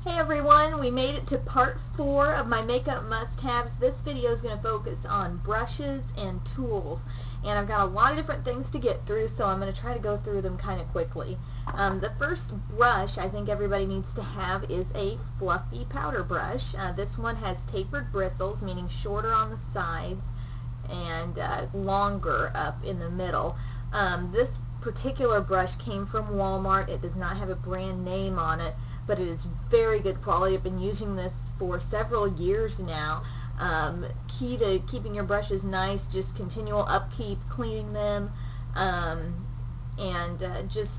Hey everyone, we made it to part 4 of my makeup must-haves. This video is going to focus on brushes and tools, and I've got a lot of different things to get through, so I'm going to try to go through them kind of quickly. The first brush I think everybody needs to have is a fluffy powder brush. This one has tapered bristles, meaning shorter on the sides and longer up in the middle. This particular brush came from Walmart. It does not have a brand name on it, but it is very good quality. I've been using this for several years now. Key to keeping your brushes nice, just continual upkeep, cleaning them, and just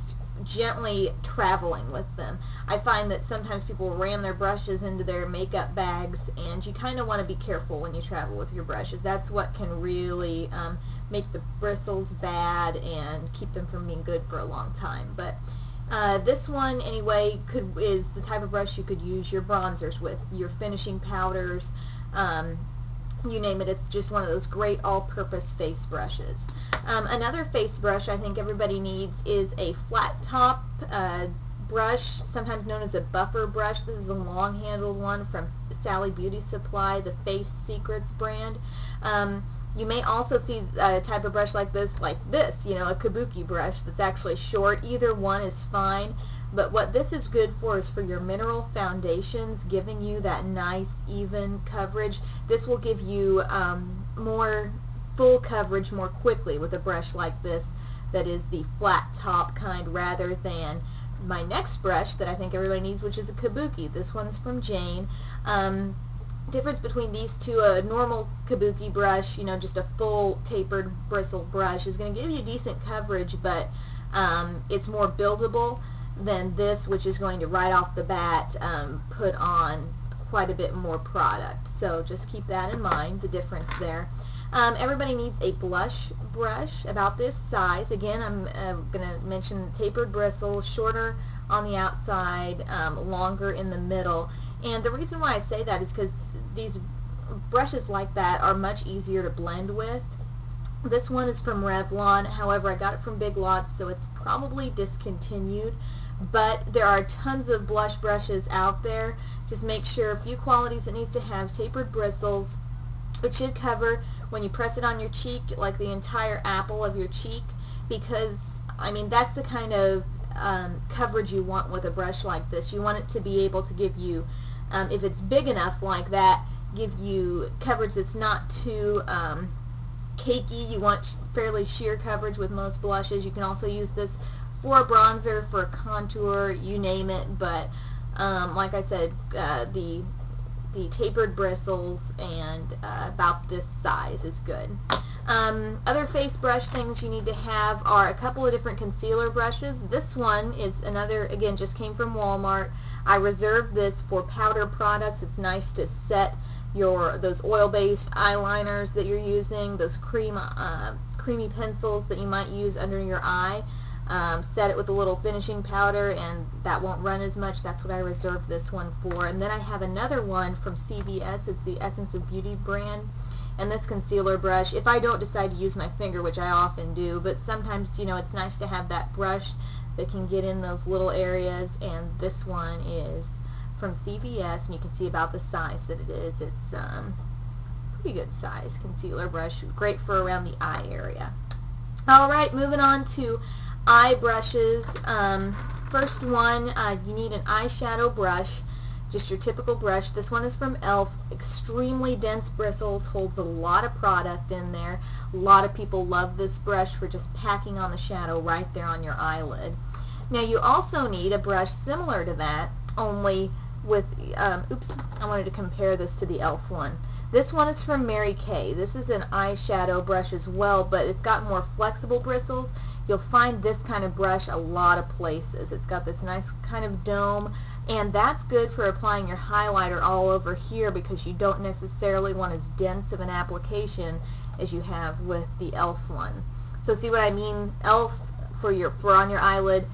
gently traveling with them. I find that sometimes people ram their brushes into their makeup bags, and you kind of want to be careful when you travel with your brushes. That's what can really make the bristles bad and keep them from being good for a long time. But this one, anyway, is the type of brush you could use your bronzers with, your finishing powders, you name it. It's just one of those great all-purpose face brushes. Another face brush I think everybody needs is a flat top brush, sometimes known as a buffer brush. This is a long-handled one from Sally Beauty Supply, the Face Secrets brand. You may also see a type of brush like this, you know, a kabuki brush that's actually short. Either one is fine, but what this is good for is for your mineral foundations, giving you that nice even coverage. This will give you more full coverage more quickly with a brush like this that is the flat top kind, rather than my next brush that I think everybody needs, which is a kabuki. This one's from Jane. Difference between these two: a normal kabuki brush, you know, just a full tapered bristle brush, is going to give you decent coverage, but it's more buildable than this, which is going to right off the bat put on quite a bit more product. So just keep that in mind, the difference there. Everybody needs a blush brush about this size. Again, I'm going to mention tapered bristles, shorter on the outside, longer in the middle. And the reason why I say that is because these brushes like that are much easier to blend with. This one is from Revlon, however I got it from Big Lots, so it's probably discontinued. But there are tons of blush brushes out there. Just make sure a few qualities: it needs to have tapered bristles. It should cover, when you press it on your cheek, like the entire apple of your cheek, because, I mean, that's the kind of coverage you want with a brush like this. You want it to be able to give you, if it's big enough like that, give you coverage that's not too cakey. You want fairly sheer coverage with most blushes. You can also use this for a bronzer, for a contour, you name it, but like I said, the tapered bristles and about this size is good. Other face brush things you need to have are a couple of different concealer brushes. This one is another, again, just came from Walmart. I reserved this for powder products. It's nice to set those oil-based eyeliners that you're using, those creamy pencils that you might use under your eye. Set it with a little finishing powder, and that won't run as much. That's what I reserved this one for. And then I have another one from CVS. It's the Essence of Beauty brand. And this concealer brush, if I don't decide to use my finger, which I often do, but sometimes, you know, it's nice to have that brush that can get in those little areas. And this one is from CVS, and you can see about the size that it is. It's pretty good size concealer brush, great for around the eye area. Alright, moving on to eye brushes. First one, you need an eyeshadow brush, just your typical brush. This one is from e.l.f. Extremely dense bristles, holds a lot of product in there. A lot of people love this brush for just packing on the shadow right there on your eyelid. Now you also need a brush similar to that, only with, oops, I wanted to compare this to the e.l.f. one. This one is from Mary Kay. This is an eyeshadow brush as well, but it's got more flexible bristles. You'll find this kind of brush a lot of places. It's got this nice kind of dome, and that's good for applying your highlighter all over here, because you don't necessarily want as dense of an application as you have with the e.l.f. one. So see what I mean? e.l.f. for on your eyelid,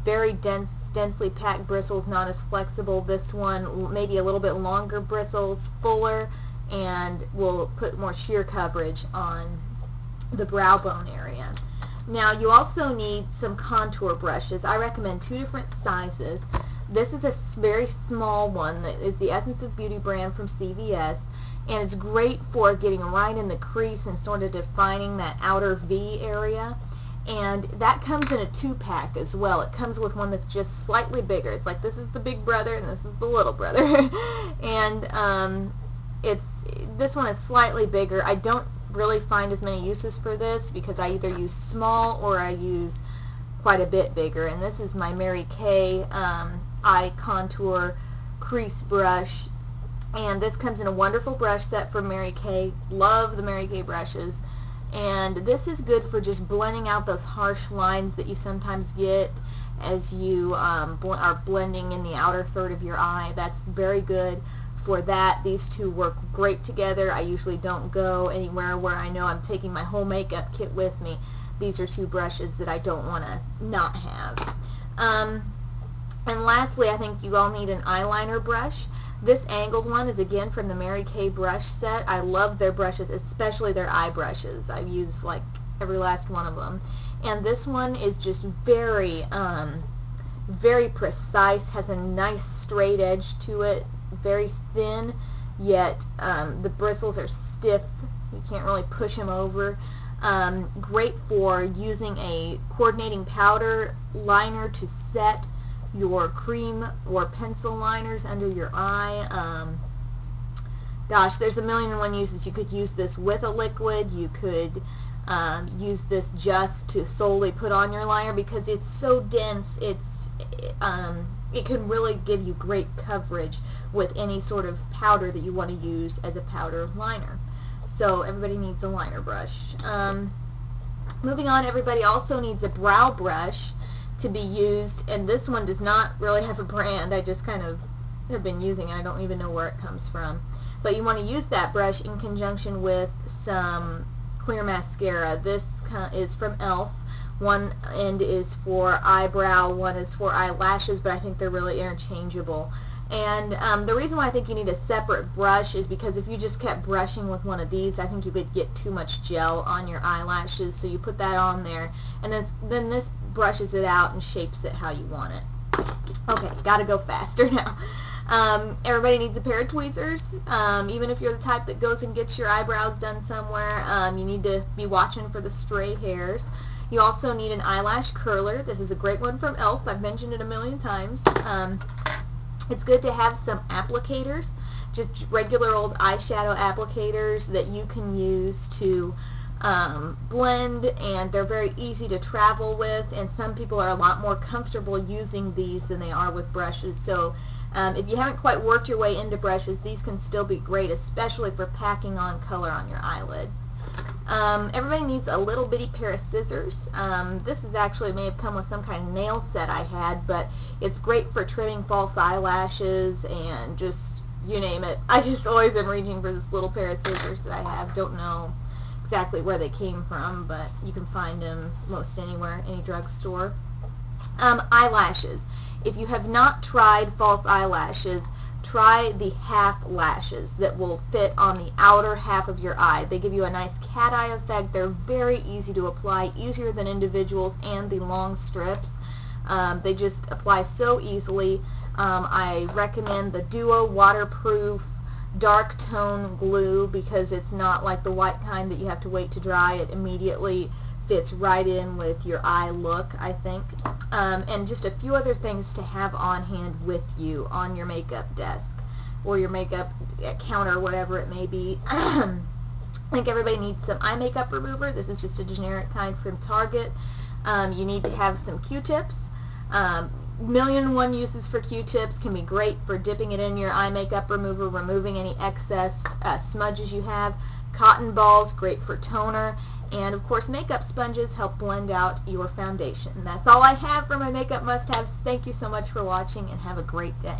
very densely packed bristles, not as flexible. This one maybe a little bit longer bristles, fuller, and will put more sheer coverage on the brow bone area. Now you also need some contour brushes. I recommend two different sizes. This is a very small one that is the Essence of Beauty brand from CVS, and it's great for getting right in the crease and sort of defining that outer V area. And that comes in a 2-pack as well. It comes with one that's just slightly bigger. It's like this is the big brother and this is the little brother. And this one is slightly bigger. I don't really find as many uses for this because I either use small or I use quite a bit bigger. And this is my Mary Kay Eye Contour Crease Brush. And this comes in a wonderful brush set from Mary Kay. Love the Mary Kay brushes. And this is good for just blending out those harsh lines that you sometimes get as you are blending in the outer third of your eye. That's very good for that. These two work great together. I usually don't go anywhere where I know I'm taking my whole makeup kit with me. These are two brushes that I don't want to not have. And lastly, I think you all need an eyeliner brush. This angled one is again from the Mary Kay brush set. I love their brushes, especially their eye brushes. I've used like every last one of them. And this one is just very, very precise, has a nice straight edge to it, very thin, yet the bristles are stiff. You can't really push them over. Great for using a coordinating powder liner to set your cream or pencil liners under your eye. Gosh, there's a million and one uses. You could use this with a liquid. You could use this just to solely put on your liner because it's so dense. It can really give you great coverage with any sort of powder that you want to use as a powder liner. So everybody needs a liner brush. Moving on, everybody also needs a brow brush to be used, and this one does not really have a brand. I just kind of have been using it. I don't even know where it comes from. But you want to use that brush in conjunction with some clear mascara. This is from e.l.f. One end is for eyebrow, one is for eyelashes, but I think they're really interchangeable. And the reason why I think you need a separate brush is because if you just kept brushing with one of these, I think you could get too much gel on your eyelashes. So you put that on there, and then this brushes it out and shapes it how you want it. Okay, gotta go faster now. Everybody needs a pair of tweezers. Even if you're the type that goes and gets your eyebrows done somewhere, you need to be watching for the stray hairs. You also need an eyelash curler. This is a great one from e.l.f. I've mentioned it a million times. It's good to have some applicators, just regular old eyeshadow applicators that you can use to blend, and they're very easy to travel with, and some people are a lot more comfortable using these than they are with brushes. So if you haven't quite worked your way into brushes, these can still be great, especially for packing on color on your eyelid. Everybody needs a little bitty pair of scissors. This is actually may have come with some kind of nail set I had, but it's great for trimming false eyelashes and just, you name it. I just always am reaching for this little pair of scissors that I have. Don't know exactly where they came from, but you can find them most anywhere, any drugstore. Eyelashes. If you have not tried false eyelashes, try the half lashes that will fit on the outer half of your eye. They give you a nice cat eye effect. They're very easy to apply, easier than individuals and the long strips. They just apply so easily. I recommend the Duo waterproof dark tone glue because it's not like the white kind that you have to wait to dry. It immediately fits right in with your eye look, I think. And just a few other things to have on hand with you on your makeup desk or your makeup counter, whatever it may be. I think everybody needs some eye makeup remover. This is just a generic kind from Target. You need to have some Q-tips. Million and one uses for Q-tips. Can be great for dipping it in your eye makeup remover, removing any excess smudges you have. Cotton balls, great for toner. And of course, makeup sponges help blend out your foundation. That's all I have for my makeup must-haves. Thank you so much for watching, and have a great day.